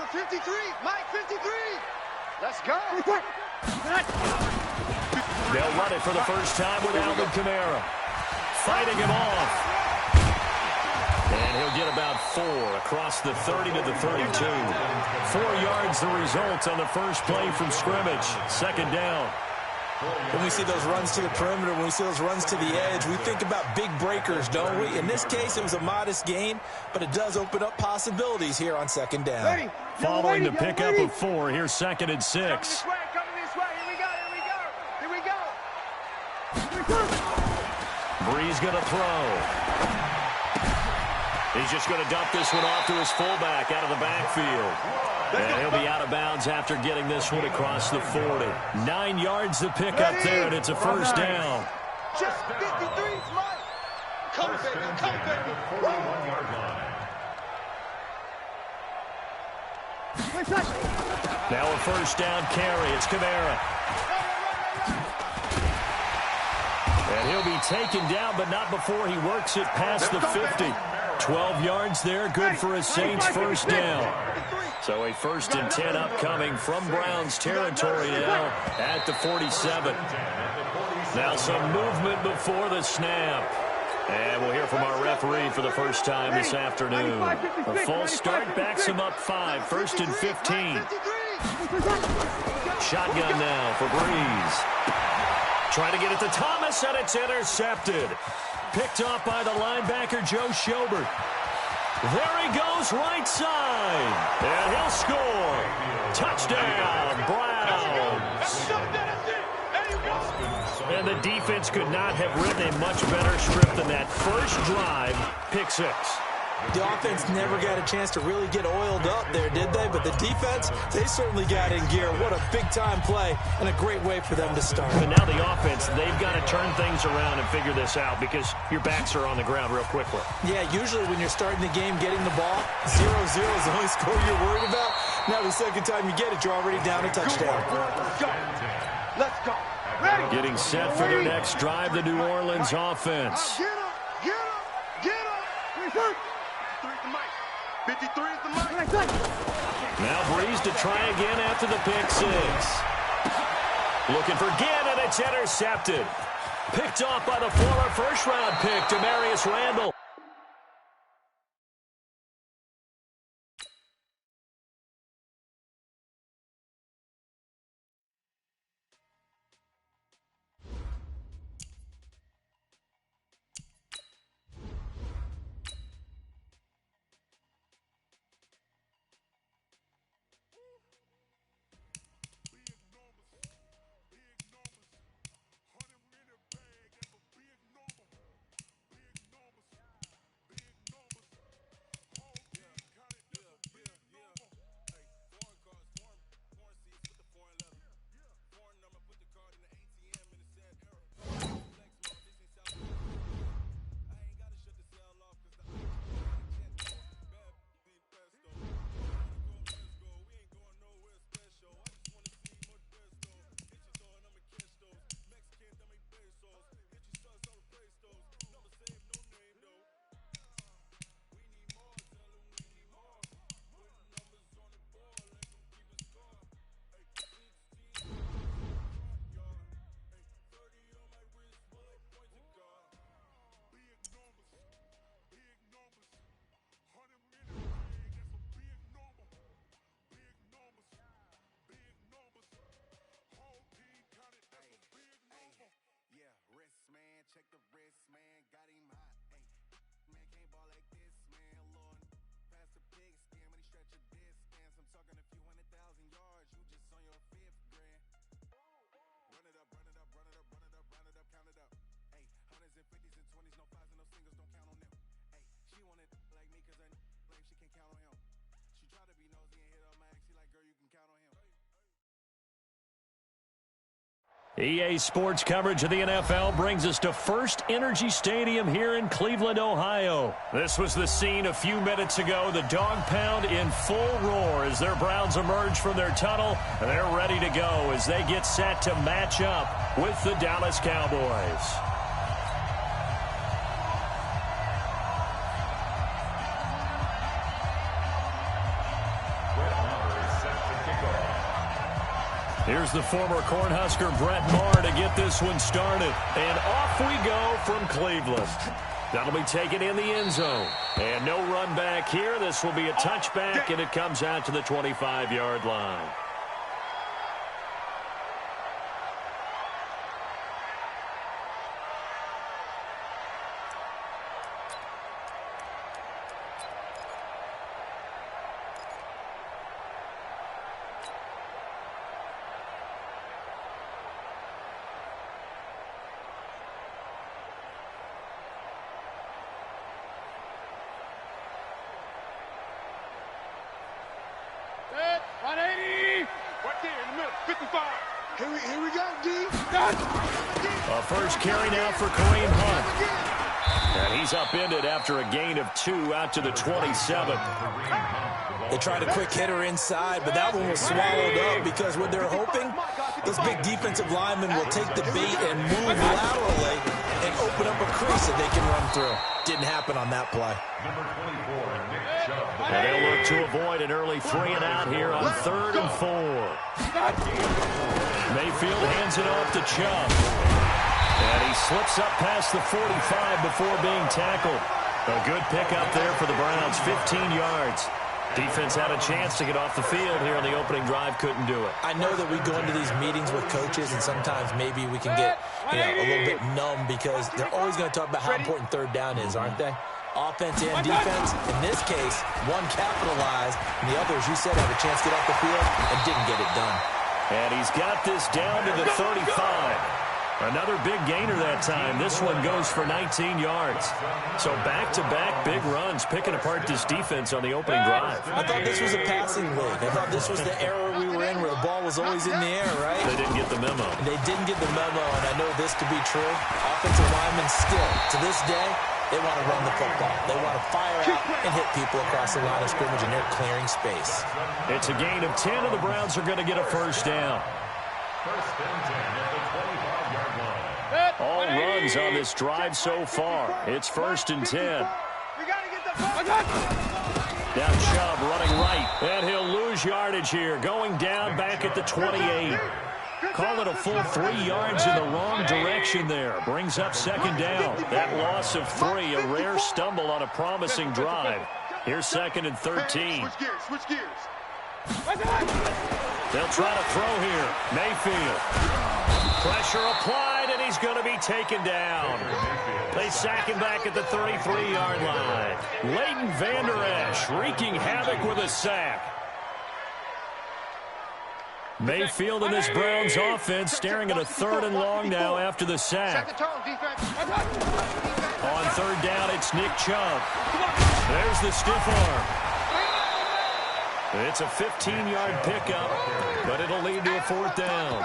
Number 53, Mike 53. Let's go. They'll run it for the first time with Alvin Kamara. Fighting him off. And he'll get about 4 across the 30 to the 32. 4 yards the result on the first play from scrimmage. Second down. When we see those runs to the perimeter, when we see those runs to the edge, we think about big breakers, don't we? In this case, it was a modest gain, but it does open up possibilities here on second down. Following the pickup of 4, here's 2nd and 6. Coming this way. Here we go. Breeze going to throw. He's just going to dump this one off to his fullback out of the backfield. And he'll be out of bounds after getting this one across the 40. 9 yards to pick up there, and it's a first down. Just 53, Mike. Come, baby. 41-yard line. Now a first down carry. It's Kamara. And he'll be taken down, but not before he works it past the 50. 12 yards there, good for a Saints first down. So a 1st and 10 upcoming from Browns territory now at the 47. Now some movement before the snap. And we'll hear from our referee for the first time this afternoon. A false start backs him up 5, 1st and 15. Shotgun now for Breeze. Trying to get it to Thomas, and it's intercepted. Picked off by the linebacker, Joe Schobert. There he goes, right side. And he'll score. Touchdown, Browns. And the defense could not have written a much better script than that. First drive, pick 6. The offense never got a chance to really get oiled up there, did they? But the defense, they certainly got in gear. What a big-time play and a great way for them to start. But now the offense, they've got to turn things around and figure this out because your backs are on the ground real quickly. Yeah, usually when you're starting the game, getting the ball, 0-0 is the only score you're worried about. Now the second time you get it, you're already down a touchdown. Let's go. Getting set for their next drive, the New Orleans offense. Get up. 53 is the mic. Now Breeze to try again after the pick 6. Looking for again, and it's intercepted. Picked off by the former first-round pick, Demarius Randall. EA Sports coverage of the NFL brings us to First Energy Stadium here in Cleveland, Ohio. This was the scene a few minutes ago. The dog pound in full roar as their Browns emerge from their tunnel. And they're ready to go as they get set to match up with the Dallas Cowboys. Here's the former Cornhusker Brett Maher to get this one started. And off we go from Cleveland. That'll be taken in the end zone. And no run back here. This will be a touchback, and it comes out to the 25-yard line. Here we go, D. A first carry now for Kareem Hunt. And he's upended after a gain of 2 out to the 27. They tried a quick hitter inside, but that one was swallowed up because what they're hoping, this big defensive lineman will take the bait and move laterally and open up a crease that they can run through. Didn't happen on that play. And they'll look to avoid an early 3 and out here on 3rd and 4. Mayfield hands it off to Chubb. And he slips up past the 45 before being tackled. A good pickup there for the Browns, 15 yards. Defense had a chance to get off the field here on the opening drive, couldn't do it. I know that we go into these meetings with coaches, and sometimes maybe we can get a little bit numb because they're always going to talk about how important 3rd down is, aren't they? Offense and defense. In this case, one capitalized, and the other, as you said, had a chance to get off the field and didn't get it done. And he's got this down to the 35. Another big gainer that time. This one goes for 19 yards. So back-to-back big runs, picking apart this defense on the opening drive. I thought this was a passing league. I thought this was the era we were in where the ball was always in the air, right? They didn't get the memo. They didn't get the memo, and I know this to be true. Offensive linemen still, to this day, they want to run the football. They want to fire out and hit people across the line of scrimmage, and they're clearing space. It's a gain of 10, and the Browns are going to get a first down. First and 10 at the 25-yard line. All runs on this drive so far. It's 1st and 10. Now Chubb running right, and he'll lose yardage here. Going down back at the 28. Call it a full 3 yards in the wrong direction there. Brings up 2nd down. That loss of 3, a rare stumble on a promising drive. Here's 2nd and 13. Switch gears. They'll try to throw here. Mayfield. Pressure applied, and he's going to be taken down. They sack him back at the 33-yard line. Leighton Vander Esch wreaking havoc with a sack. Mayfield and this Browns offense staring at a 3rd and long now after the sack. On 3rd down, it's Nick Chubb. There's the stiff arm. It's a 15-yard pickup, but it'll lead to a 4th down.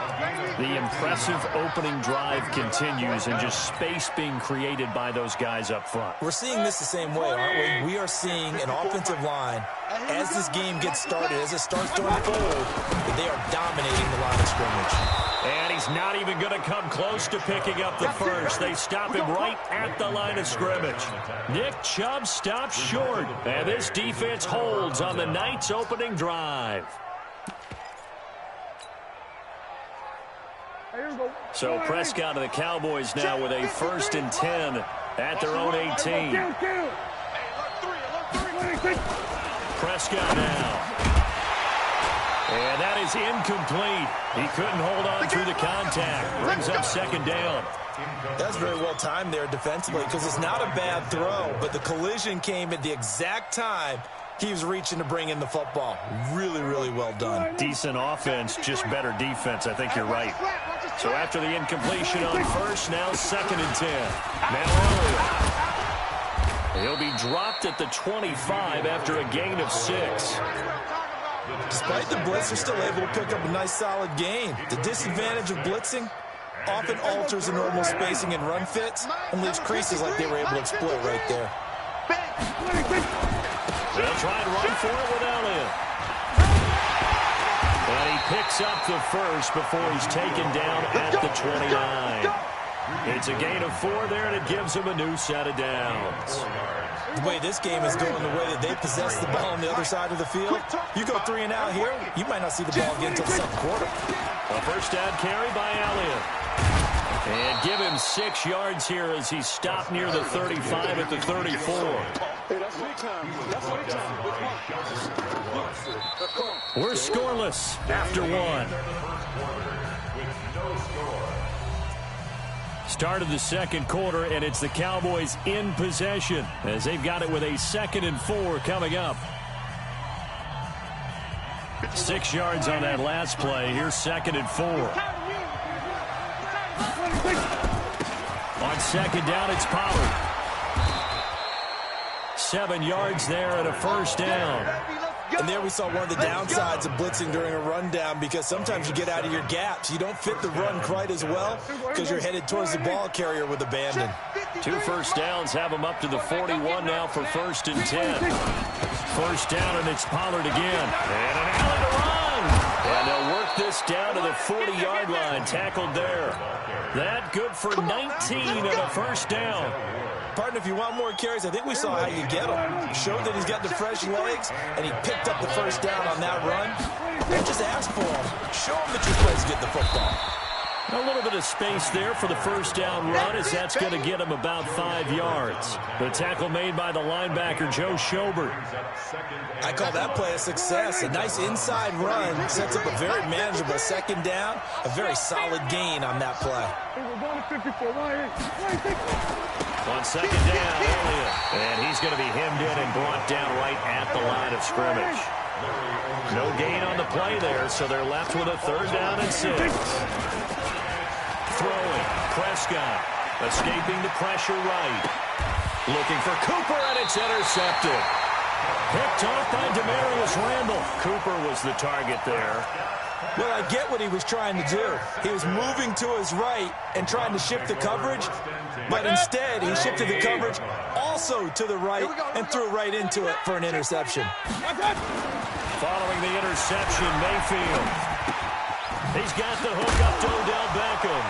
The impressive opening drive continues, and just space being created by those guys up front. We're seeing this the same way, aren't we? We are seeing an offensive line, as this game gets started, as it starts to unfold, that they are dominating the line of scrimmage. And he's not even going to come close to picking up the first. They stop him right at the line of scrimmage. Nick Chubb stops short, and this defense holds on the night's opening drive. So Prescott and the Cowboys now with a 1st and 10 at their own 18. Prescott now. And that is incomplete. He couldn't hold on through the contact. Brings up 2nd down. That's very well timed there defensively because it's not a bad throw, but the collision came at the exact time he was reaching to bring in the football. Really, really well done. Decent offense, just better defense. I think you're right. So after the incompletion on 1st, now 2nd and 10. Now Elliott. He'll be dropped at the 25 after a gain of 6. Despite the blitz, they're still able to pick up a nice, solid gain. The disadvantage of blitzing often alters the normal spacing and run fits and leaves creases like they were able to exploit right there. They'll try and run for it with Elliott. And he picks up the first before he's taken down at the 29. It's a gain of 4 there, and it gives him a new set of downs. The way this game is going, the way that they possess the ball on the other side of the field, you go 3 and out here, you might not see the ball again until the second quarter. A first down carry by Elliott. And give him 6 yards here as he stopped near the 35 at the 34. We're scoreless after 1. Start of the second quarter, and it's the Cowboys in possession as they've got it with a 2nd and 4 coming up. 6 yards on that last play. Here's 2nd and 4. On 2nd down, it's Pollard. 7 yards there and a first down. And there we saw one of the downsides of blitzing during a rundown, because sometimes you get out of your gaps. You don't fit the run quite as well because you're headed towards the ball carrier with abandon. 2 first downs have them up to the 41 now for 1st and 10. First down, and it's Pollard again. And an alley to run. And they'll work this down to the 40-yard line. Tackled there. That good for 19 and a first down. Partner, if you want more carries, I think we saw how you get him. Showed that he's got the fresh legs, and he picked up the first down on that run. Don't just ask for him. Show him that you're supposed to get the football. A little bit of space there for the first down run, as that's going to get him about 5 yards. The tackle made by the linebacker, Joe Schobert. I call that play a success. A nice inside run sets up a very manageable 2nd down. A very solid gain on that play. On 2nd down, Elliott. And he's going to be hemmed in and brought down right at the line of scrimmage. No gain on the play there, so they're left with a 3rd down and 6. Throwing, Prescott, escaping the pressure right. Looking for Cooper, and it's intercepted. Picked off by Demarius Randall. Cooper was the target there. Well, I get what he was trying to do. He was moving to his right and trying to shift the coverage, but instead he shifted the coverage also to the right and threw right into it for an interception. Following the interception, Mayfield. He's got the hook up to Odell Beckham.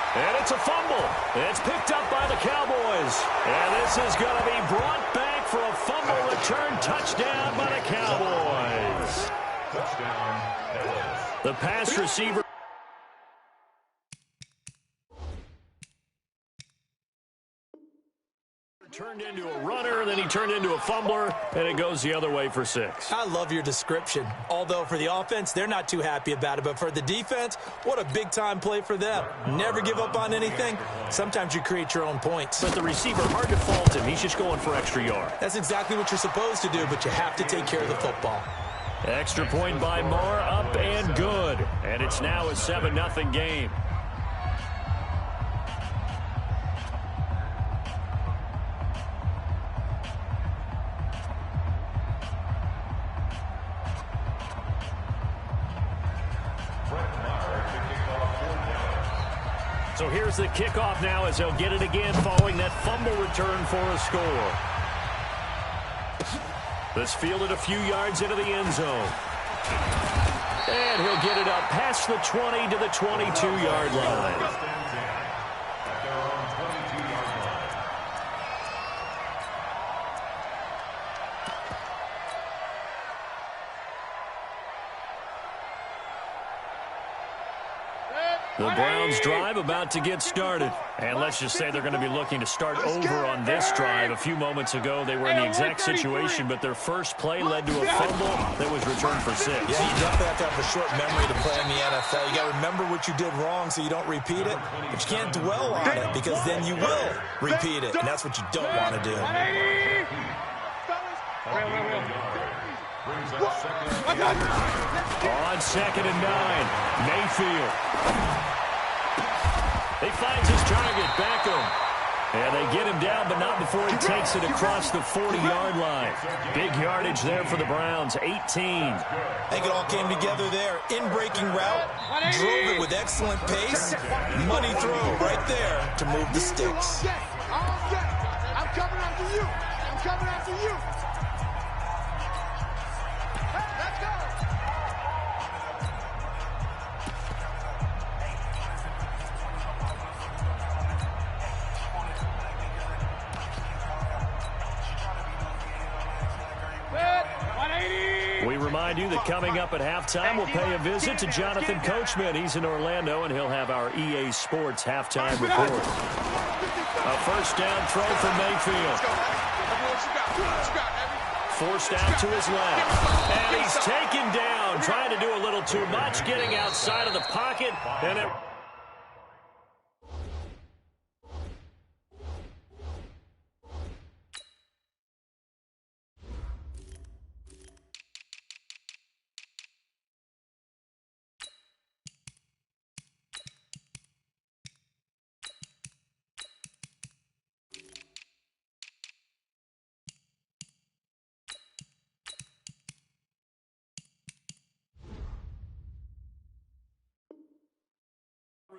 And it's a fumble. It's picked up by the Cowboys. And this is going to be brought back for a fumble return touchdown by the Cowboys. The pass receiver. Turned into a runner, then he turned into a fumbler, and it goes the other way for 6. I love your description. Although for the offense, they're not too happy about it. But for the defense, what a big-time play for them. Never give up on anything. Sometimes you create your own points. But the receiver, hard to fault him. He's just going for extra yard. That's exactly what you're supposed to do, but you have to take care of the football. Extra point by Moore, up and good. And it's now a 7-0 game. So here's the kickoff now as they'll get it again following that fumble return for a score. This fielded a few yards into the end zone. And he'll get it up past the 20 to the 22-yard line. The Browns drive about to get started. And let's just say they're going to be looking to start over on this drive. A few moments ago, they were in the exact situation, but their first play led to a fumble that was returned for 6. Yeah, you definitely have to have a short memory to play in the NFL. You got to remember what you did wrong so you don't repeat it. But you can't dwell on it because then you will repeat it. And that's what you don't want to do. On 2nd and 9, Mayfield. He finds his target, Beckham. And they get him down, but not before he takes it across the 40-yard line. Big yardage there for the Browns, 18. I think it all came together there. In-breaking route, drove it with excellent pace. Money throw right there to move the sticks. I'm coming after you. I'm coming after you. Let's go. remind you that coming up at halftime, we'll pay a visit to Jonathan Coachman. He's in Orlando, and he'll have our EA Sports halftime report. A first down throw for Mayfield. Forced out to his left. And he's taken down, trying to do a little too much, getting outside of the pocket. And it...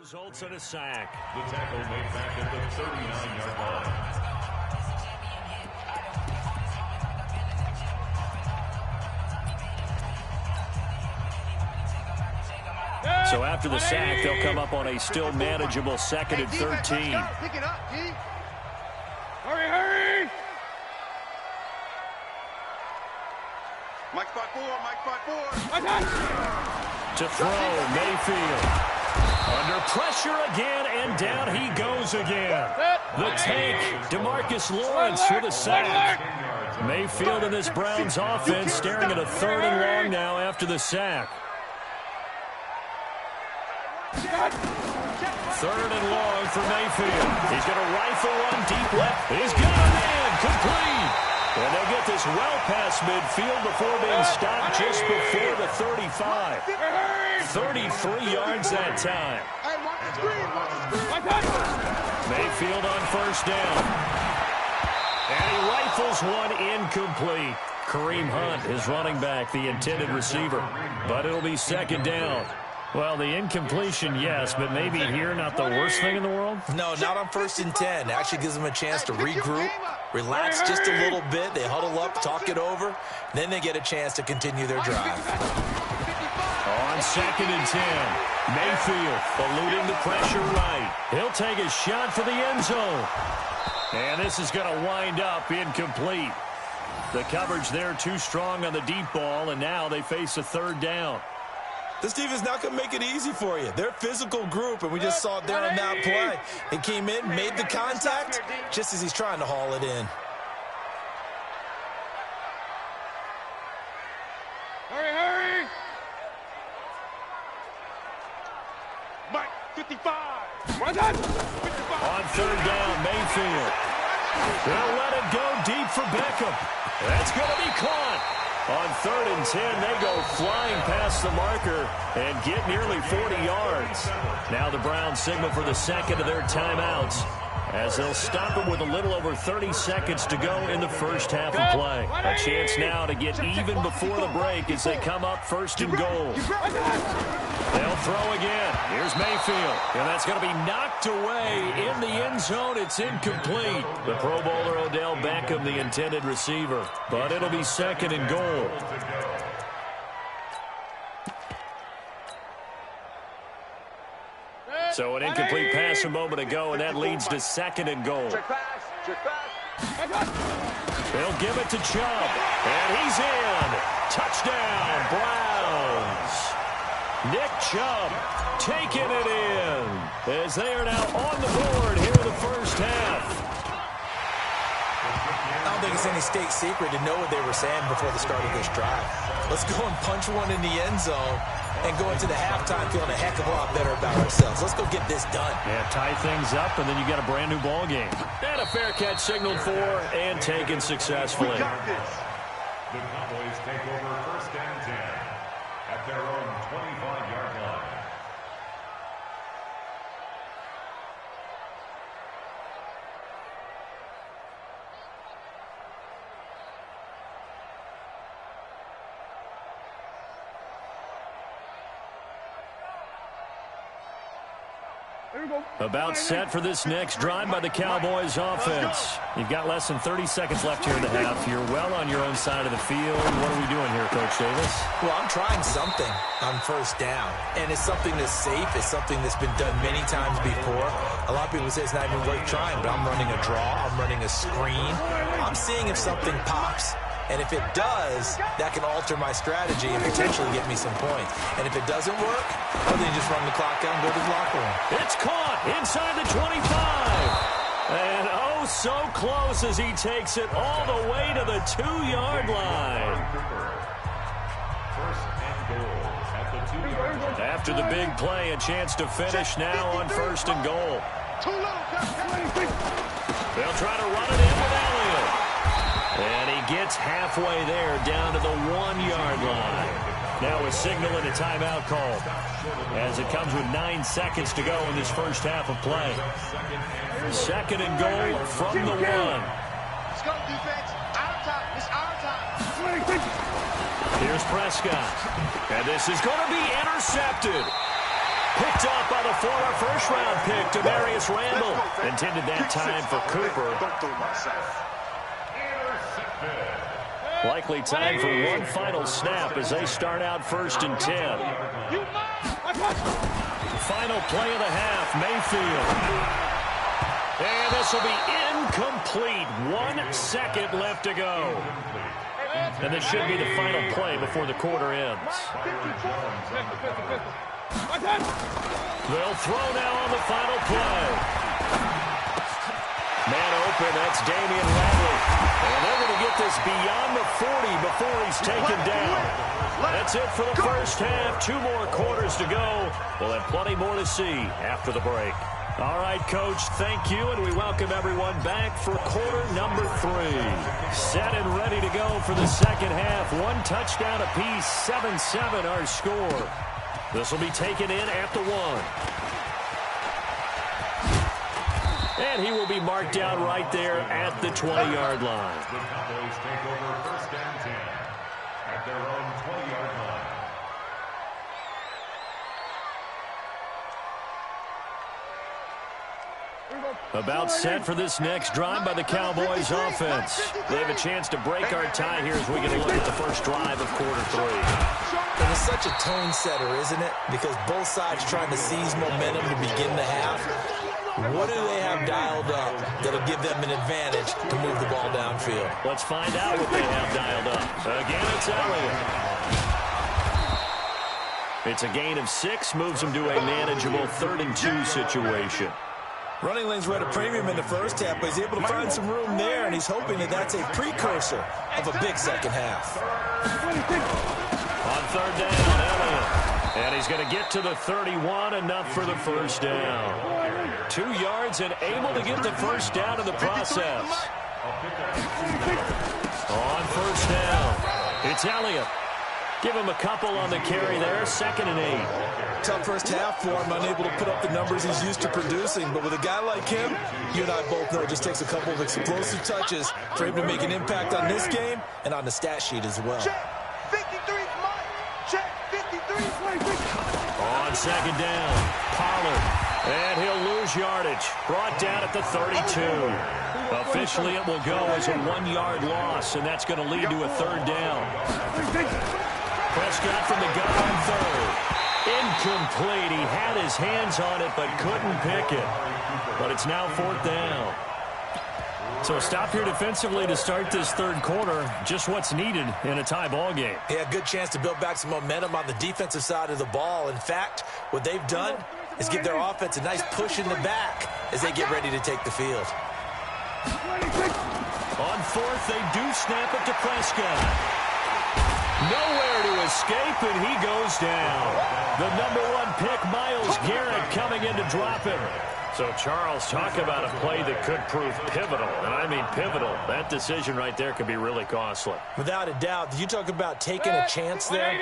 results in a sack. The tackle made back at the 39-yard line. So after the sack, they'll come up on a still manageable 2nd and 13. Pick it up, D. Hurry, hurry! Mike spot 4, Mike spot 4. To throw, Mayfield. Under pressure again, and down he goes again. The take, DeMarcus Lawrence for the sack. Mayfield in this Browns offense staring at a 3rd and long now after the sack. 3rd and long for Mayfield. He's going to rifle one deep left. He's got it in, complete. And they'll get this well past midfield before being stopped just before the 35. 33 yards that time. Mayfield on first down. And he rifles one incomplete. Kareem Hunt is running back, the intended receiver. But it'll be 2nd down. Well, the incompletion, yes, but maybe here not the worst thing in the world? No, not on 1st and 10. Actually gives them a chance to regroup, relax just a little bit. They huddle up, talk it over. Then they get a chance to continue their drive. On 2nd and 10, Mayfield eluding the pressure right. He'll take a shot for the end zone. And this is going to wind up incomplete. The coverage there too strong on the deep ball, and now they face a 3rd down. This defense not going to make it easy for you. They're a physical group, and we just saw it there on that play. He came in, made the contact, just as he's trying to haul it in. Hurry, hurry! Mike, 55. Run that. 55. On 3rd down, Mayfield. They'll let it go deep for Beckham. That's going to be caught. On 3rd and 10, they go flying past the marker and get nearly 40 yards. Now the Browns signal for the 2nd of their timeouts as they'll stop it with a little over 30 seconds to go in the first half of play. A chance now to get even before the break as they come up 1st and goal. They'll throw again. Here's Mayfield. And that's going to be knocked away in the end zone. It's incomplete. The Pro Bowler Odell Beckham, the intended receiver. But it'll be 2nd and goal. So an incomplete pass a moment ago, and that leads to 2nd and goal. They'll give it to Chubb. And he's in. Touchdown, Browns. Nick Chubb taking it in as they are now on the board here in the first half. I don't think it's any state secret to know what they were saying before the start of this drive. Let's go and punch one in the end zone and go into the halftime feeling a heck of a lot better about ourselves. Let's go get this done. Yeah, tie things up, and then you got a brand new ball game. And a fair catch signaled for and taken successfully. The Cowboys take over 1st and 10 at their own 25-yard line. About set for this next drive by the Cowboys offense. You've got less than 30 seconds left here in the half. You're well on your own side of the field. What are we doing here, Coach Davis? Well, I'm trying something on 1st down, and it's something that's safe. It's something that's been done many times before. A lot of people say it's not even worth trying, but I'm running a draw. I'm running a screen. I'm seeing if something pops. And if it does, that can alter my strategy and potentially get me some points. And if it doesn't work, well, then you just run the clock out and go to the locker room. It's caught inside the 25. And oh, so close as he takes it all the way to the 2-yard line. First and goal at the 2-yard line. After the big play, a chance to finish now on 1st and goal. They'll try to run it in with Elliott. And he gets halfway there down to the 1-yard line. Now a signal and a timeout call as it comes with 9 seconds to go in this first half of play. 2nd and goal from the 1. Let's go, defense. Our time. It's our time. Here's Prescott. And this is going to be intercepted. Picked up by the former first-round pick, Demarius Randall. Intended that time for Cooper. Likely time for one final snap as they start out 1st and 10. Final play of the half, Mayfield. And this will be incomplete. 1 second left to go. And this should be the final play before the quarter ends. They'll throw now on the final play. Man open, that's Damian Ladley. And they're going to get this beyond the 40 before he's taken down. That's it for the first half. 2 more quarters to go. We'll have plenty more to see after the break. All right, Coach, thank you, and we welcome everyone back for quarter number 3. Set and ready to go for the second half. 1 touchdown apiece, 7-7 our score. This will be taken in at the 1. And he will be marked down right there at the 20-yard line. The Cowboys take over 1st and 10 at their own 20-yard line. About set for this next drive by the Cowboys offense. They have a chance to break our tie here as we get a look at the first drive of quarter 3. And it's such a tone setter, isn't it? Because both sides trying to seize momentum to begin the half. What do they have dialed up that'll give them an advantage to move the ball downfield? Let's find out what they have dialed up. Again, it's Elliott. It's a gain of 6, moves them to a manageable 3rd and 2 situation. Running lanes were at a premium in the first half, but he's able to find some room there, and he's hoping that that's a precursor of a big second half. On 3rd down, Elliott. And he's going to get to the 31, enough for the first down. 2 yards and able to get the first down in the process. On 1st down, it's Elliott. Give him a couple on the carry there, 2nd and 8. Tough first half for him, unable to put up the numbers he's used to producing. But with a guy like him, you and I both know it just takes a couple of explosive touches for him to make an impact on this game and on the stat sheet as well. Check 53, Mike. Check 53. On 2nd down, Pollard. And he'll lose yardage. Brought down at the 32. Officially, it will go as a 1-yard loss, and that's going to lead to a 3rd down. Prescott from the gun on 3rd. Incomplete. He had his hands on it, but couldn't pick it. But it's now 4th down. So a stop here defensively to start this 3rd quarter. Just what's needed in a tie ball game. Yeah, good chance to build back some momentum on the defensive side of the ball. In fact, what they've done is give their offense a nice push in the back as they get ready to take the field. On 4th, they do snap it to Prescott. Nowhere to escape, and he goes down. The #1 pick, Myles Garrett, coming in to drop him. So, Charles, talk about a play that could prove pivotal. And I mean pivotal. That decision right there could be really costly. Without a doubt. You talk about taking a chance there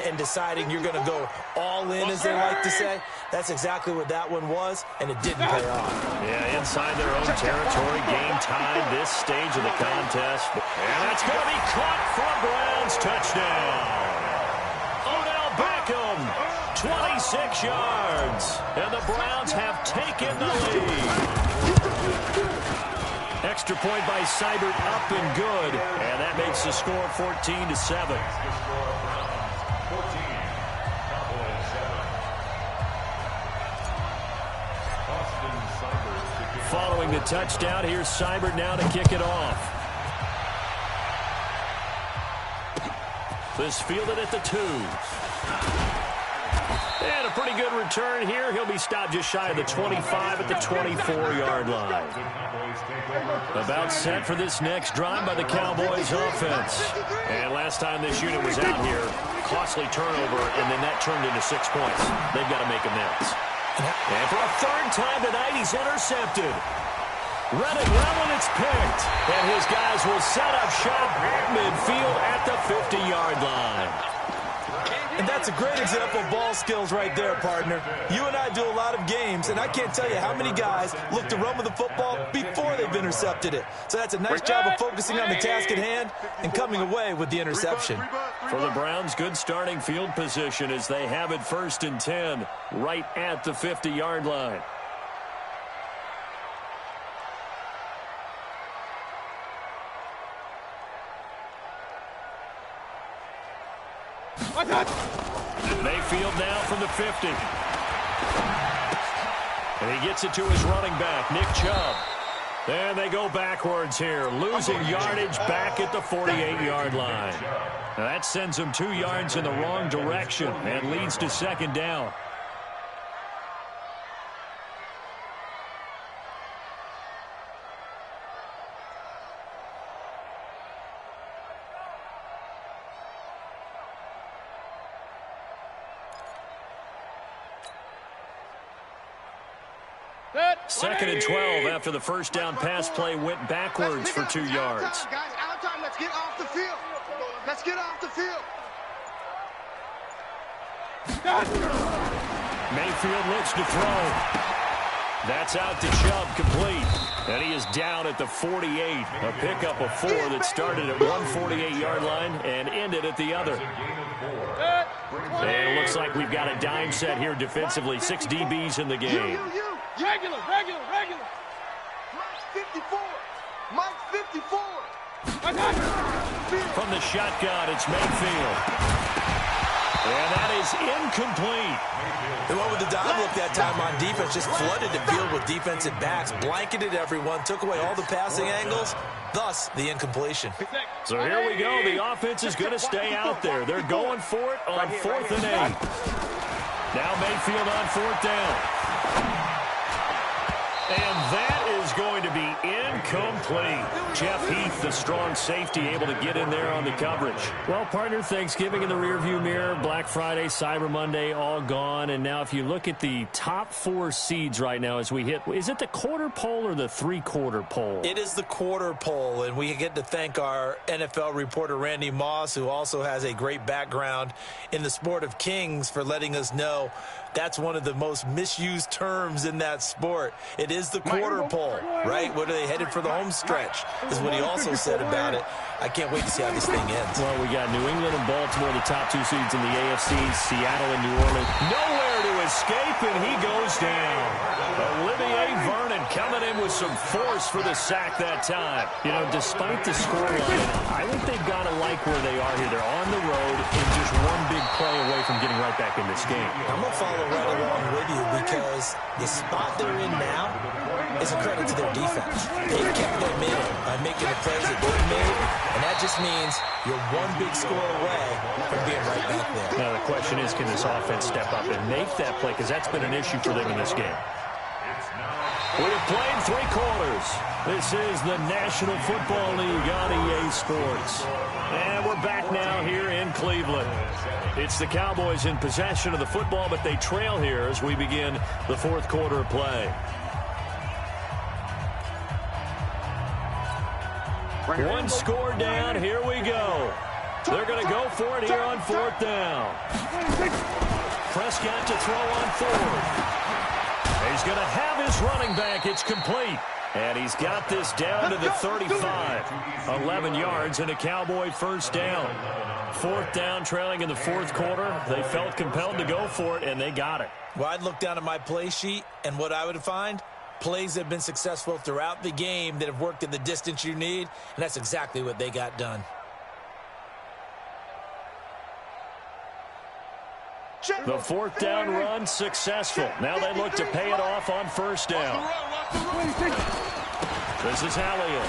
and deciding you're going to go all in, as they like to say. That's exactly what that one was, and it didn't pay off. Yeah, inside their own territory, game tied this stage of the contest. And that's going to be caught for a Browns touchdown. Odell Beckham, 26 yards. And the Browns have taken the lead. Extra point by Seibert, up and good. And that makes the score 14-7. Following the touchdown, here's Seibert now to kick it off. This fielded at the 2. And a pretty good return here. He'll be stopped just shy of the 25 at the 24-yard line. About set for this next drive by the Cowboys offense. And last time this unit was out here, costly turnover, and then that turned into 6 points. They've got to make amends. And for a third time tonight, he's intercepted. Run it well, and it's picked. And his guys will set up shop at midfield at the 50-yard line. And that's a great example of ball skills right there, partner. You and I do a lot of games, and I can't tell you how many guys look to run with the football before they've intercepted it. So that's a nice job of focusing on the task at hand and coming away with the interception. For the Browns, good starting field position as they have it 1st and 10 right at the 50-yard line. Mayfield now from the 50. And he gets it to his running back, Nick Chubb. And they go backwards here, losing yardage back at the 48-yard line. Now that sends them 2 yards in the wrong direction and leads to 2nd down. Second and 12 after the first down pass play went backwards for 2 yards. Out of time, guys. Out of time. Let's get off the field. Let's get off the field. Mayfield looks to throw. That's out to Chubb, complete. And he is down at the 48. A pickup of 4 that started at one 48-yard line and ended at the other. And it looks like we've got a dime set here defensively. 6 DBs in the game. Regular. Mike 54. Mike 54. From the shotgun, it's Mayfield. And that is incomplete. They went with the dive look that time on defense, just flooded the field with defensive backs, blanketed everyone, took away all the passing angles, thus the incompletion. So here we go. The offense is going to stay out there. They're going for it on 4th and 8. Now Mayfield on 4th down. And that is going to be incomplete. Jeff Heath, the strong safety, able to get in there on the coverage. Well, partner, Thanksgiving in the rearview mirror, Black Friday, Cyber Monday, all gone. And now if you look at the top 4 seeds right now as we hit, is it the quarter pole or the 3/4 pole? It is the quarter pole, and we get to thank our NFL reporter, Randy Moss, who also has a great background in the sport of kings, for letting us know that's one of the most misused terms in that sport. It is the quarter pole, right? What are they headed for the home stretch, is what he also said about it. I can't wait to see how this thing ends. Well, we got New England and Baltimore, the top 2 seeds in the AFC, Seattle and New Orleans. Nowhere to escape, and he goes down. Olivier Vernon coming in with some force for the sack that time. You know, despite the scoreline, I think they've got to like where they are here. They're on the road and just one big play away from getting right back in this game. I'm going to follow right along with you, because the spot they're in now is a credit to their defense. They've kept them in by making the plays that they've made, and that just means you're one big score away from being right back there. Now the question is, can this offense step up and make that play, because that's been an issue for them in this game. We've played 3 quarters. This is the National Football League on EA Sports. And we're back now here in Cleveland. It's the Cowboys in possession of the football, but they trail here as we begin the 4th quarter of play. One score down. Here we go. They're going to go for it here on 4th down. Prescott to throw on 4th. He's going to have his running back. It's complete. And he's got this down to the 35. 11 yards and a Cowboy first down. 4th down, trailing in the 4th quarter. They felt compelled to go for it, and they got it. Well, I'd look down at my play sheet, and what I would find, plays that have been successful throughout the game that have worked in the distance you need, and that's exactly what they got done. The 4th down run successful. Now they look to pay it off on 1st down. This is Hallian.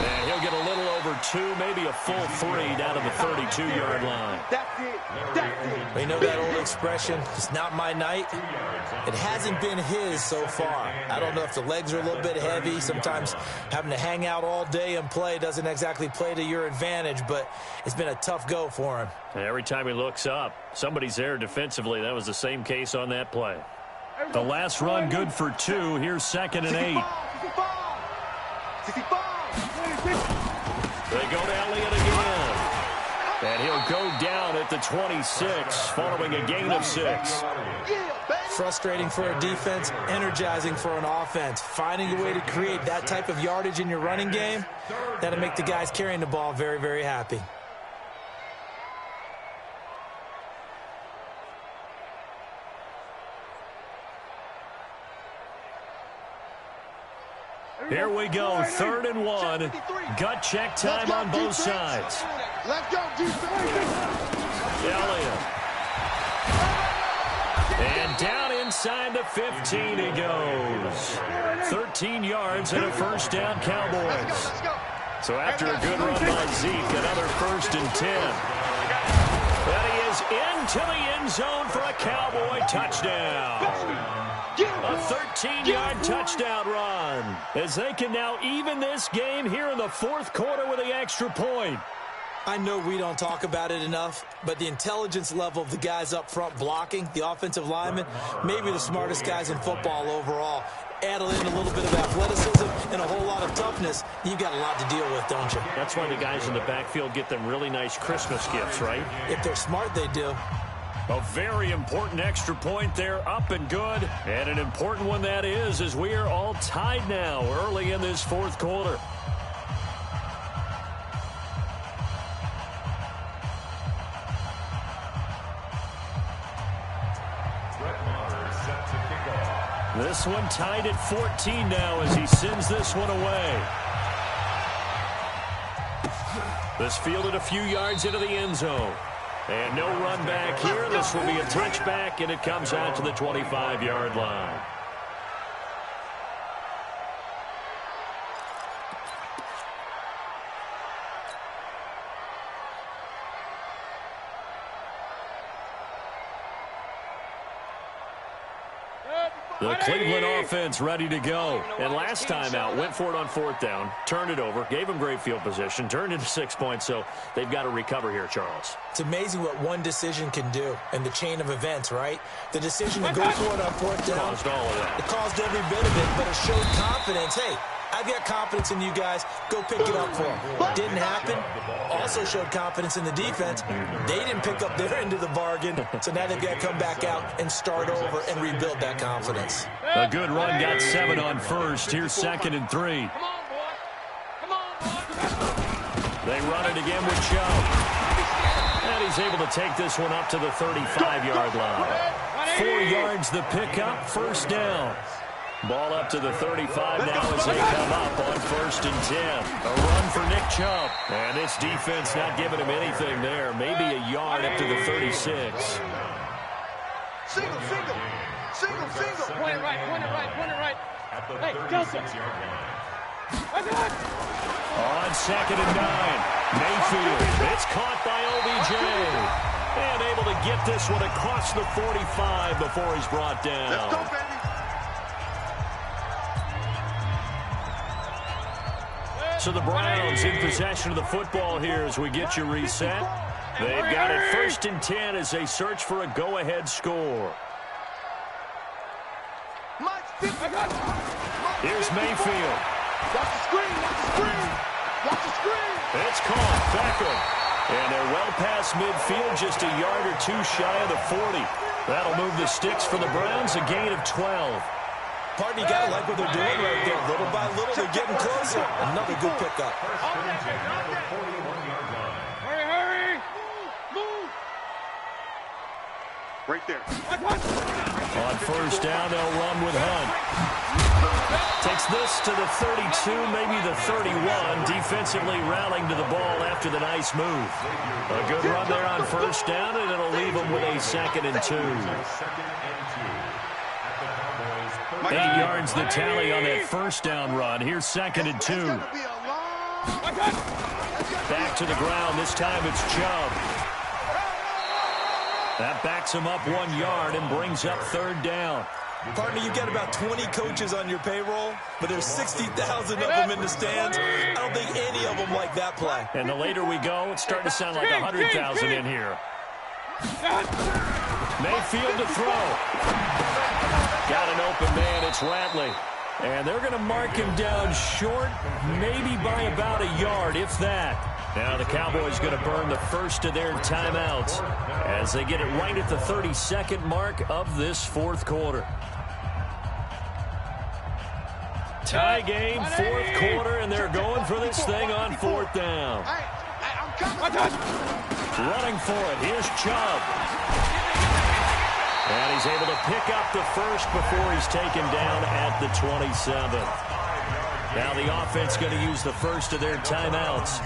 And he'll get a little over for 2, maybe a full 3 down to the 32-yard line. That's it. That's it. We know that old expression, it's not my night. It hasn't been his so far. I don't know if the legs are a little bit heavy. Sometimes having to hang out all day and play doesn't exactly play to your advantage, but it's been a tough go for him. And every time he looks up, somebody's there defensively. That was the same case on that play. The last run good for 2. Here's 2nd and 8. They go to Elliott again. And he'll go down at the 26 following a gain of 6. Frustrating for a defense, energizing for an offense. Finding a way to create that type of yardage in your running game, that'll make the guys carrying the ball very, very happy. Here we go, 3rd and 1. Gut check time on both sides. Let's go, Elliott. And down inside the 15 he goes. 13 yards and a first down, Cowboys. So after a good run by Zeke, another 1st and 10. And he is into the end zone for a Cowboy touchdown. A 13-yard touchdown run, as they can now even this game here in the 4th quarter with the extra point. I know we don't talk about it enough, but the intelligence level of the guys up front blocking, the offensive linemen, maybe the smartest guys in football overall. Add in a little bit of athleticism and a whole lot of toughness, you've got a lot to deal with, don't you? That's why the guys in the backfield get them really nice Christmas gifts, right? If they're smart, they do. A very important extra point there, up and good. And an important one that is, as we are all tied now early in this 4th quarter. This one tied at 14 now as he sends this one away. This fielded a few yards into the end zone. And no run back here. This will be a touchback, and it comes out to the 25-yard line. The Cleveland offense ready to go. And last time out, went for it on 4th down, turned it over, gave them great field position, turned into 6 points, so they've got to recover here, Charles. It's amazing what one decision can do in the chain of events, right? The decision to go for it on 4th down, caused all of that. It caused every bit of it, but it showed confidence. Hey, I've got confidence in you guys. Go pick it up for them. Didn't happen. Also showed confidence in the defense. They didn't pick up their end of the bargain, so now they've got to come back out and start over and rebuild that confidence. A good run, got 7 on 1st. Here's 2nd and 3. They run it again with Chubb. And he's able to take this one up to the 35-yard line. 4 yards the pickup, 1st down. Ball up to the 35 now as they come up on 1st and 10. A run for Nick Chubb. And this defense not giving him anything there. Maybe a yard up to the 36. Single. Point it right. Hey, Joseph. On 2nd and 9. Mayfield. It's caught by OBJ. And able to get this one across the 45 before he's brought down. Let's go, baby. So the Browns in possession of the football here as we get you reset. They've got it 1st and 10 as they search for a go-ahead score. Here's Mayfield. Watch the screen. It's caught. Beckham. And they're well past midfield, just a yard or 2 shy of the 40. That'll move the sticks for the Browns, a gain of 12. Pardon, you got to like what they're doing right there. Little by little, they're getting closer. Another good pickup. Hurry. Move. Right there. On 1st down, they'll run with Hunt. Takes this to the 32, maybe the 31. Defensively rallying to the ball after the nice move. A good run there on 1st down, and it'll leave them with a 2nd and 2. 8 yards the tally on that 1st down run. Here's 2nd and 2. Back to the ground. This time it's Chubb. That backs him up 1 yard and brings up third down. Partner, you've got about 20 coaches on your payroll, but there's 60,000 of them in the stands. I don't think any of them like that play. And the later we go, it's starting to sound like 100,000 in here. Mayfield to throw. Got an open man. It's Ratley. And they're going to mark him down short, maybe by about a yard, if that. Now the Cowboys going to burn the first of their timeouts as they get it right at the 32nd mark of this fourth quarter. Tie game, fourth quarter, and they're going for this thing on fourth down. Running for it. Here's Chubb. And he's able to pick up the first before he's taken down at the 27. Now the offense going to use the first of their timeouts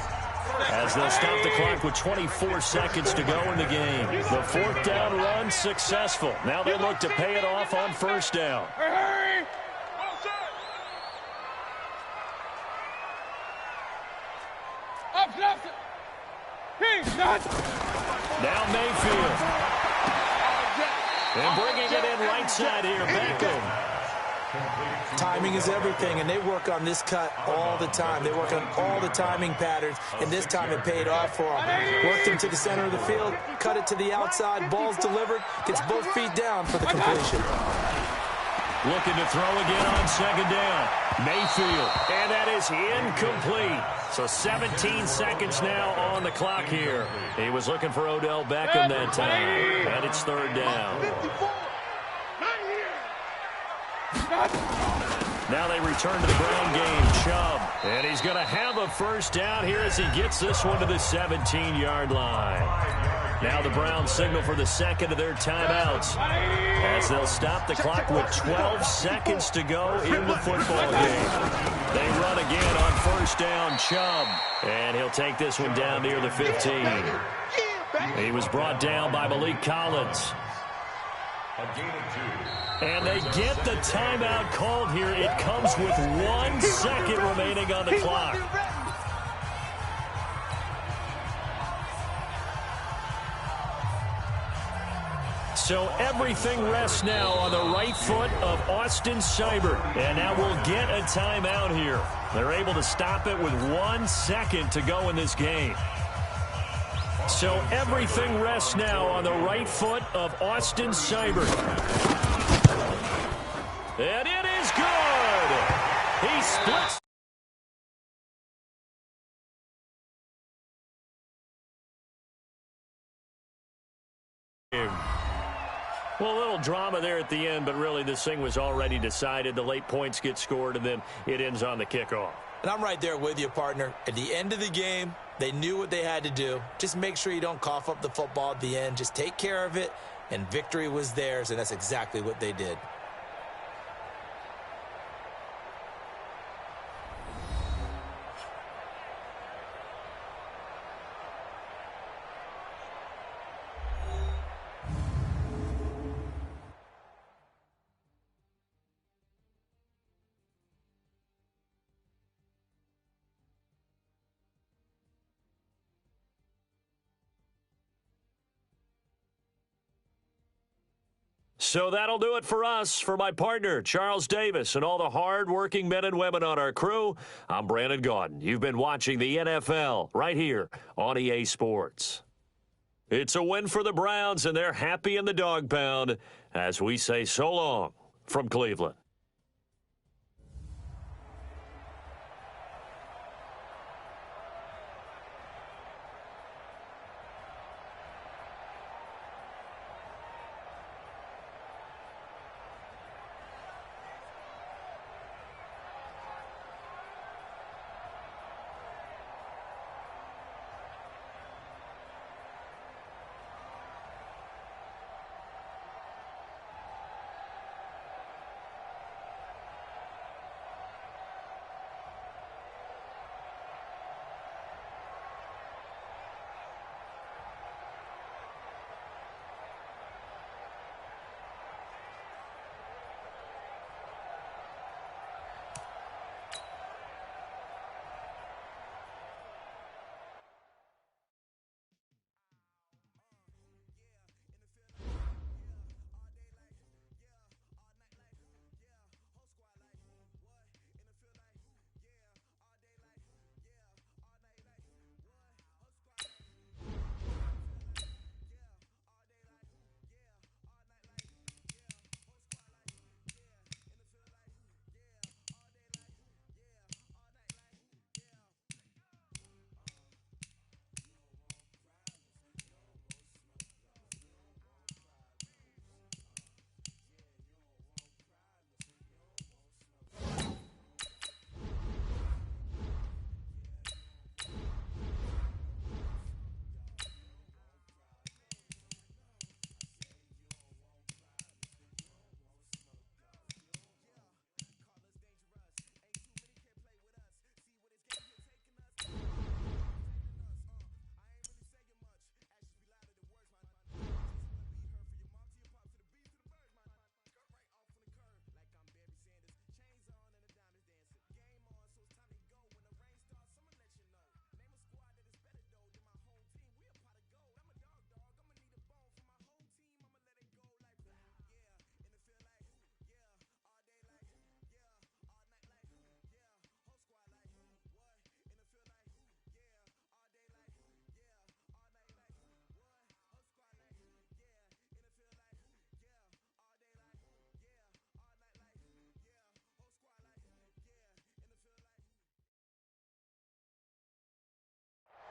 as they'll stop the clock with 24 seconds to go in the game. The fourth down run successful. Now they look to pay it off on first down. Hurry! Up, left. Now Mayfield. And bringing it in right side here, Beckham. Timing is everything, and they work on this cut all the time. They work on all the timing patterns, and this time it paid off for them. Worked him to the center of the field, cut it to the outside, ball's delivered, gets both feet down for the completion. Looking to throw again on second down. Mayfield, and that is incomplete. So 17 seconds now on the clock here. He was looking for Odell Beckham that time, and it's third down. Now they return to the ground game. Chubb, and he's going to have a first down here as he gets this one to the 17-yard line. Now the Browns signal for the second of their timeouts as they'll stop the clock with 12 seconds to go in the football game. They run again on first down, Chubb, and he'll take this one down near the 15. He was brought down by Malik Collins. And they get the timeout called here. It comes with 1 second remaining on the clock. So everything rests now on the right foot of Austin Seibert. And now we'll get a timeout here. They're able to stop it with 1 second to go in this game. So everything rests now on the right foot of Austin Seibert. And it is good. He splits. Well, a little drama there at the end, but really this thing was already decided. The late points get scored, and then it ends on the kickoff. And I'm right there with you, partner. At the end of the game, they knew what they had to do. Just make sure you don't cough up the football at the end. Just take care of it, and victory was theirs, and that's exactly what they did. So that'll do it for us. For my partner, Charles Davis, and all the hard-working men and women on our crew, I'm Brandon Gaudin. You've been watching the NFL right here on EA Sports. It's a win for the Browns, and they're happy in the dog pound as we say so long from Cleveland.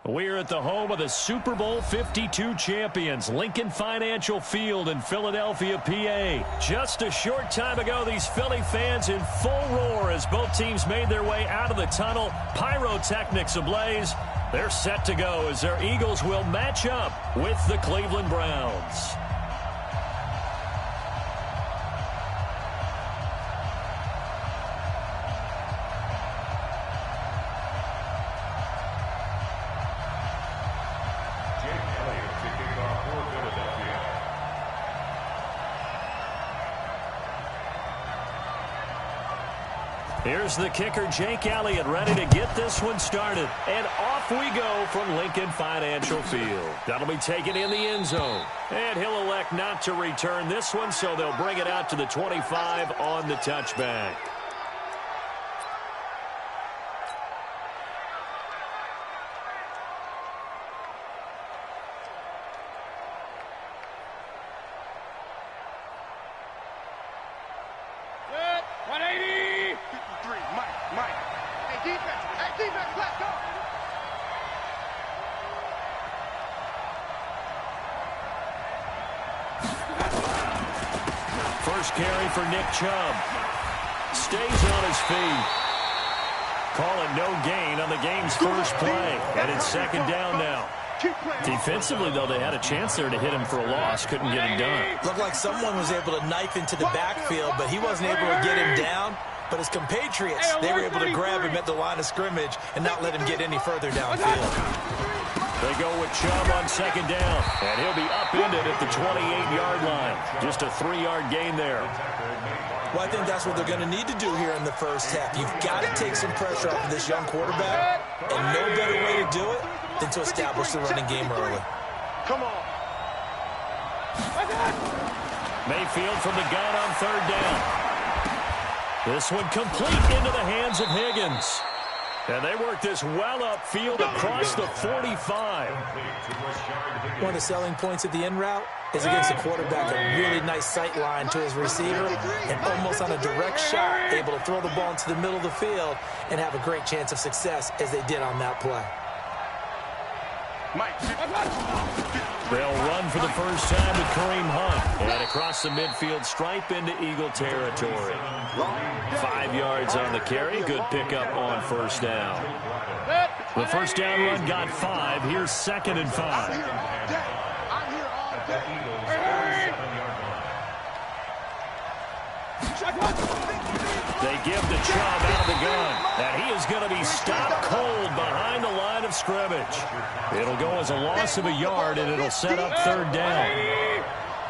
We're at the home of the Super Bowl 52 champions, Lincoln Financial Field in Philadelphia, PA. Just a short time ago, these Philly fans in full roar as both teams made their way out of the tunnel. Pyrotechnics ablaze. They're set to go as their Eagles will match up with the Cleveland Browns. Here's the kicker, Jake Elliott, ready to get this one started. And off we go from Lincoln Financial Field. That'll be taken in the end zone. And he'll elect not to return this one, so they'll bring it out to the 25 on the touchback. First carry for Nick Chubb. Stays on his feet. Call it no gain on the game's first play. And it's second down now. Defensively, though, they had a chance there to hit him for a loss. Couldn't get it done. Looked like someone was able to knife into the backfield, but he wasn't able to get him down. But his compatriots, they were able to grab him at the line of scrimmage and not let him get any further downfield. They go with Chubb on second down, and he'll be upended at the 28-yard line. Just a 3-yard gain there. Well, I think that's what they're going to need to do here in the first half. You've got to take some pressure off of this young quarterback, and no better way to do it than to establish the running game early. Come on. Mayfield from the gun on third down. This one complete into the hands of Higgins. And they work this well upfield across the 45. One of the selling points of the end route is against the quarterback, a really nice sight line to his receiver, and almost on a direct shot, able to throw the ball into the middle of the field and have a great chance of success as they did on that play. They'll run for the first time with Kareem Hunt. And across the midfield stripe into Eagle territory. 5 yards on the carry. Good pickup on first down. The first down run got 5. Here's second and 5. They give to Chubb out of the gun. And he is going to be stopped cold behind the line of scrimmage. It'll go as a loss of a yard, and it'll set up third down.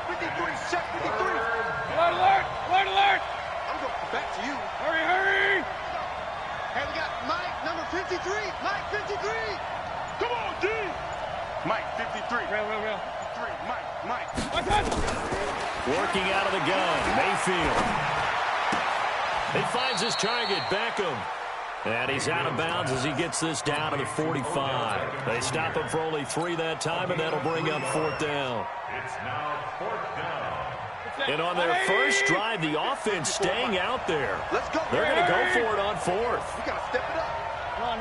53, check 53. Alert, alert, alert, alert. I'm going back to you. Hurry, hurry. Hey, we got Mike, number 53. Mike, 53. Come on, D. Mike, 53. Real. 53. Mike. Working out of the gun, Mayfield. He finds his target, Beckham. And he's out of bounds as he gets this down to the 45. They stop him for only 3 that time, and that'll bring up fourth down. It's now fourth down. And on their first drive, the offense staying out there. Let's go. They're going to go for it on fourth. We got to step it up. Run.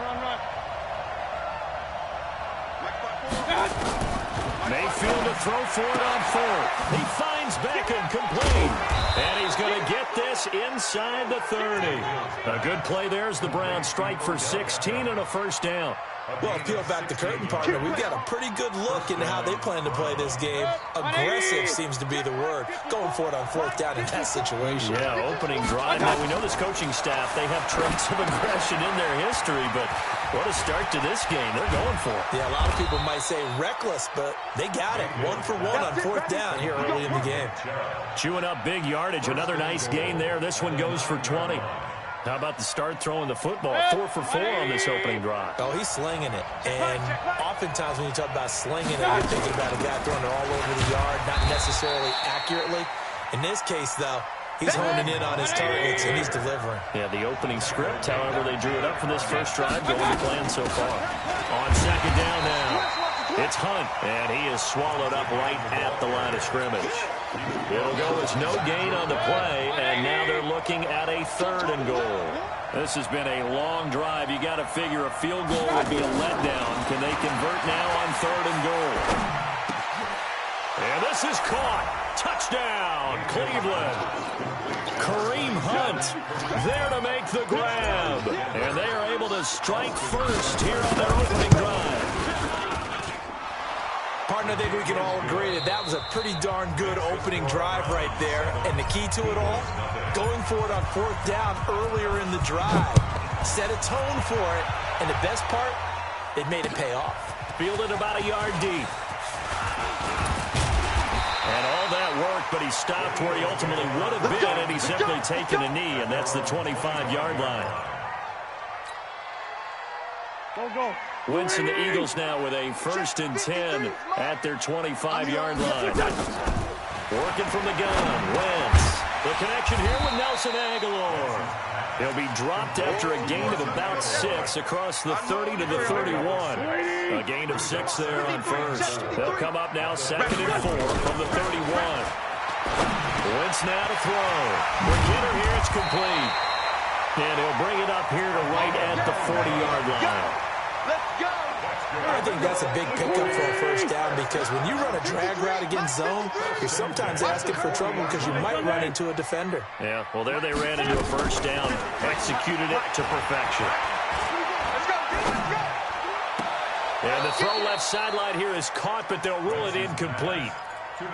Mayfield to throw for it on fourth. He finds Beckham complete. And he's going to get this inside the 30. A good play there as the Browns strike for 16 and a first down. Well, peel back the curtain, partner. We've got a pretty good look into how they plan to play this game. Aggressive seems to be the word. Going for it on fourth down in that situation. Yeah, opening drive. Now, we know this coaching staff, they have traits of aggression in their history, but what a start to this game. They're going for it. Yeah, a lot of people might say reckless, but they got it. 1 for 1 on fourth down here early in the game. Chewing up big yardage. Another nice gain there. This one goes for 20. How about the start throwing the football? 4 for 4 on this opening drive. Oh, he's slinging it. And oftentimes when you talk about slinging it, you're thinking about a guy throwing it all over the yard, not necessarily accurately. In this case, though, he's honing in on his targets, and he's delivering. Yeah, the opening script, however, they drew it up for this first drive, going to plan so far. On second down now. It's Hunt, and he is swallowed up right at the line of scrimmage. It'll go as no gain on the play, and now they're looking at a 3rd and goal. This has been a long drive. You got to figure a field goal would be a letdown. Can they convert now on 3rd and goal? And this is caught. Touchdown, Cleveland. Kareem Hunt there to make the grab. And they are able to strike first here on their opening drive. Partner, I think we can all agree that that was a pretty darn good opening drive right there. And the key to it all, going for it on 4th down earlier in the drive. Set a tone for it. And the best part, it made it pay off. Fielded about a yard deep. And all that worked, but he stopped where he ultimately would have been, and he's simply taken a knee, and that's the 25-yard line. Go. Wentz and the Eagles now with a 1st and 10 at their 25-yard line. Working from the gun, Wentz. The connection here with Nelson Aguilar. He'll be dropped after a gain of about 6 across the 30 to the 31. A gain of 6 there on 1st. They'll come up now 2nd and 4 from the 31. Wentz now to throw. Beginner here, it's complete. And he'll bring it up here to right at the 40-yard line. I think that's a big pickup for a 1st down because when you run a drag route against zone, you're sometimes asking for trouble because you might run into a defender. Yeah, well, there they ran into a 1st down, executed it to perfection. And the throw left sideline here is caught, but they'll rule it incomplete.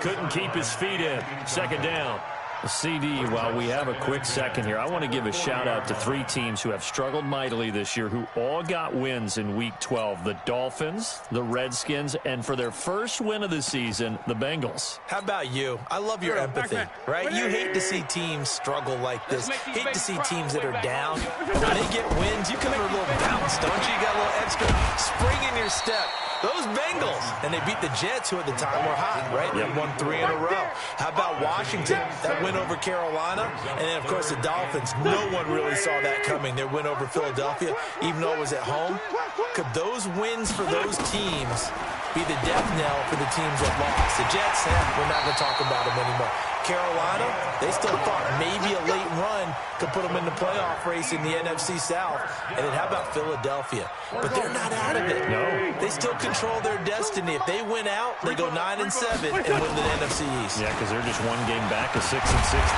Couldn't keep his feet in. 2nd down. CD, while we have a quick second here, I want to give a shout-out to 3 teams who have struggled mightily this year, who all got wins in Week 12. The Dolphins, the Redskins, and for their first win of the season, the Bengals. How about you? I love your empathy, right? You hate to see teams struggle like this. Hate to see teams that are down. When they get wins, you come in a little bounce, don't you? You got a little extra spring in your step. Those Bengals, and they beat the Jets, who at the time were hot, right? They won 3 in a row. How about Washington? That win over Carolina. And then, of course, the Dolphins. No one really saw that coming. Their win over Philadelphia, even though it was at home. Could those wins for those teams be the death knell for the teams that lost? The Jets, we're not going to talk about them anymore. Carolina, they still thought maybe a late run could put them in the playoff race in the NFC South. And then how about Philadelphia? But they're not out of it. No. They still control their destiny. If they win out, they go 9-7 and win the NFC East. Yeah, because they're just 1 game back of 6-6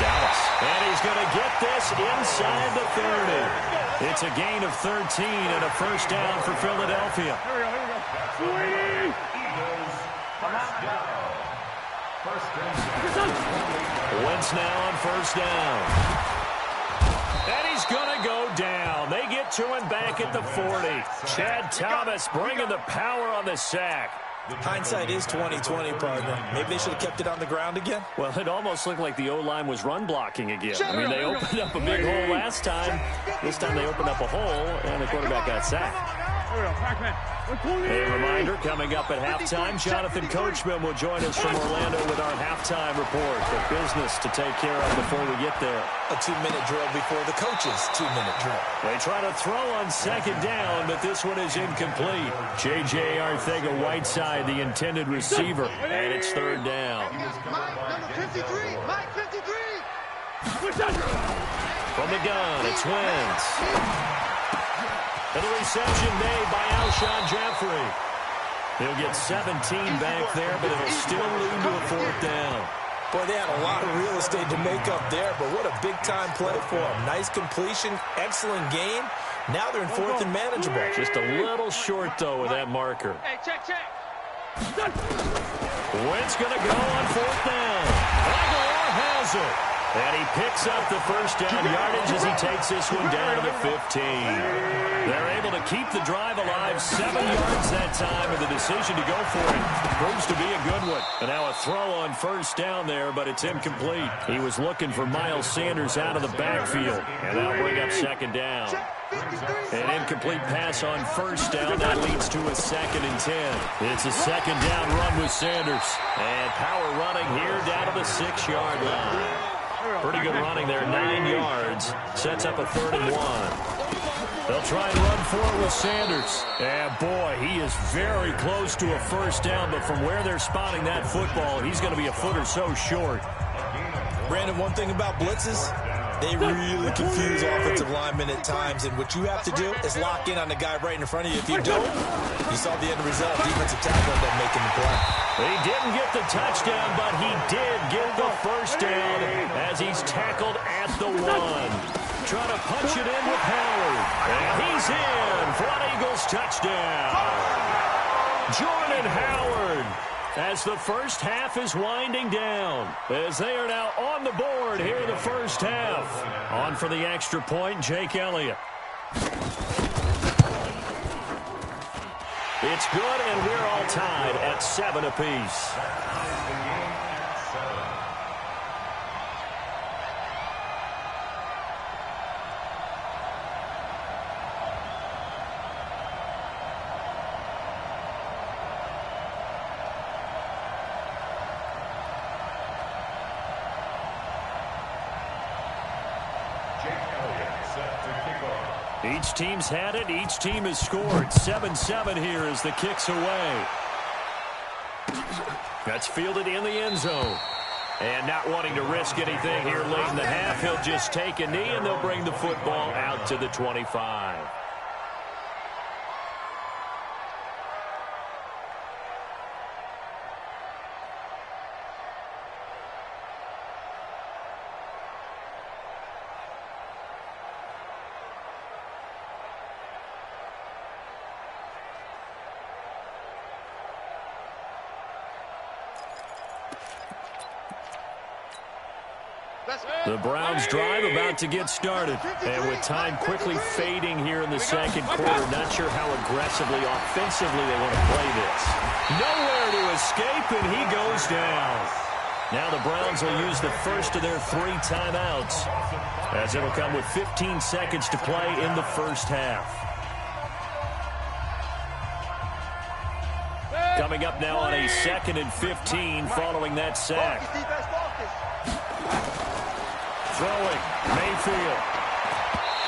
Dallas. And he's going to get this inside the 30. It's a gain of 13 and a 1st down for Philadelphia. Here we go. Wentz now on 1st down. And he's going to go down. They get to him back at the 40. Chad Thomas bringing the power on the sack. Hindsight is 20/20, partner. Maybe they should have kept it on the ground again. Well, it almost looked like the O-line was run blocking again. I mean, they opened up a big hole last time. This time they opened up a hole, and the quarterback got sacked. A reminder, coming up at halftime, Jonathan Coachman will join us from Orlando with our halftime report. The business to take care of before we get there. A 2-minute drill before the coach's 2-minute drill. They try to throw on 2nd down, but this one is incomplete. J.J. Arcega-Whiteside, the intended receiver, and it's 3rd down. Number 53, Mike 53. From the gun, it's Wentz. And the reception made by Alshon Jeffrey. He'll get 17 back there, but it'll still lead to a 4th down. Boy, they had a lot of real estate to make up there, but what a big-time play for them. Nice completion, excellent game. Now they're in 4th and manageable. Just a little short, though, with that marker. Hey, check. Wentz going to go on 4th down. Aguilar has it. And he picks up the 1st down yardage as he takes this one down to the 15. They're able to keep the drive alive, 7 yards that time, and the decision to go for it proves to be a good one. And now a throw on 1st down there, but it's incomplete. He was looking for Miles Sanders out of the backfield, and that'll bring up 2nd down. An incomplete pass on 1st down. That leads to a 2nd and 10. It's a 2nd down run with Sanders. And power running here down to the 6-yard line. Pretty good running there, 9 yards. Sets up a 3rd and 1. They'll try and run for it with Sanders. And boy, he is very close to a first down, but from where they're spotting that football, he's going to be a foot or so short. Brandon, one thing about blitzes, they really confuse offensive linemen at times, and what you have to do is lock in on the guy right in front of you. If you don't, you saw the end result. Defensive tackle ended up making the play. He didn't get the touchdown, but he did get the first down as he's tackled at the 1. Trying to punch it in with Howard. And he's in for an Eagles touchdown. Jordan Howard, as the first half is winding down, as they are now on the board here in the first half. On for the extra point, Jake Elliott. It's good, and we're all tied at 7 apiece. Each team's had it. Each team has scored. 7-7 here as the kick's away. That's fielded in the end zone. And not wanting to risk anything here late in the half, he'll just take a knee, and they'll bring the football out to the 25. The Browns drive about to get started. And with time quickly fading here in the second quarter, not sure how aggressively, offensively they want to play this. Nowhere to escape, and he goes down. Now the Browns will use the first of their 3 timeouts, as it'll come with 15 seconds to play in the first half. Coming up now on a 2nd and 15 following that sack. Throwing, Mayfield.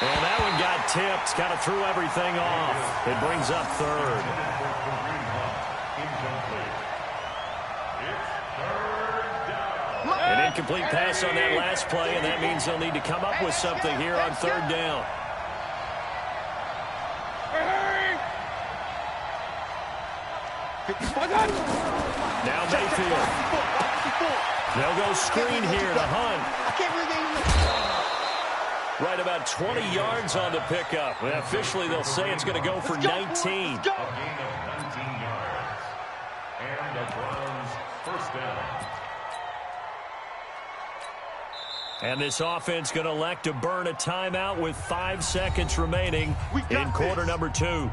And that one got tipped. Kind of threw everything off. It brings up 3rd. An incomplete pass on that last play, and that means they'll need to come up with something here on 3rd down. Now Mayfield. They'll go screen here to Hunt. Right about 20 yards on the pickup. And officially, they'll say it's going to go for 19. A gain of 19 yards. And the Browns first down. And this offense going to elect to burn a timeout with 5 seconds remaining in quarter number 2.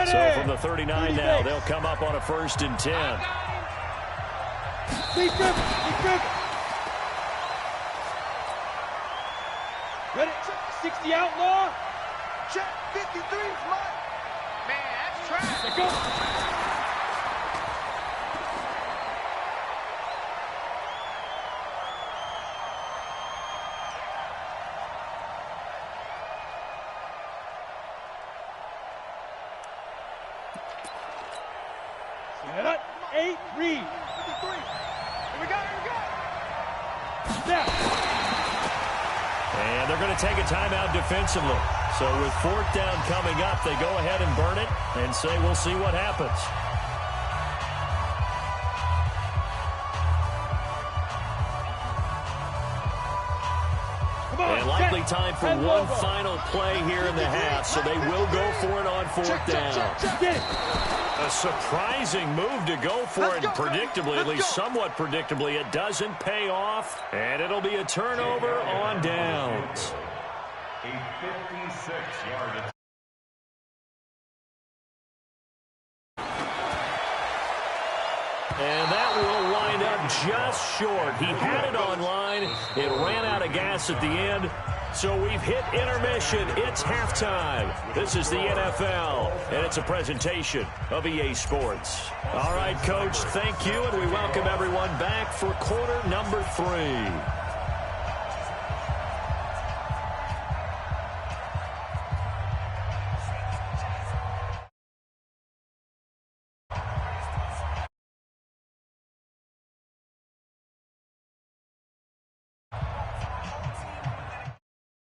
So from the 39 now, they'll come up on a 1st and 10. Ready? 60 outlaw. Check 53 is mine. Man, that's trash. Let go. Set up. 8, read. 53. Here we go, here we go. Step. And they're going to take a timeout defensively. So with 4th down coming up, they go ahead and burn it and say we'll see what happens. And likely time for one final play here in the half, so they will go for it on 4th down. A surprising move to go for it, and predictably, at least somewhat predictably, it doesn't pay off, and it'll be a turnover on downs. A 56-yard. And that will wind up just short. He had it on line. It ran out of gas at the end. So we've hit intermission. It's halftime. This is the NFL, and it's a presentation of EA Sports. All right, Coach, thank you, and we welcome everyone back for quarter number 3.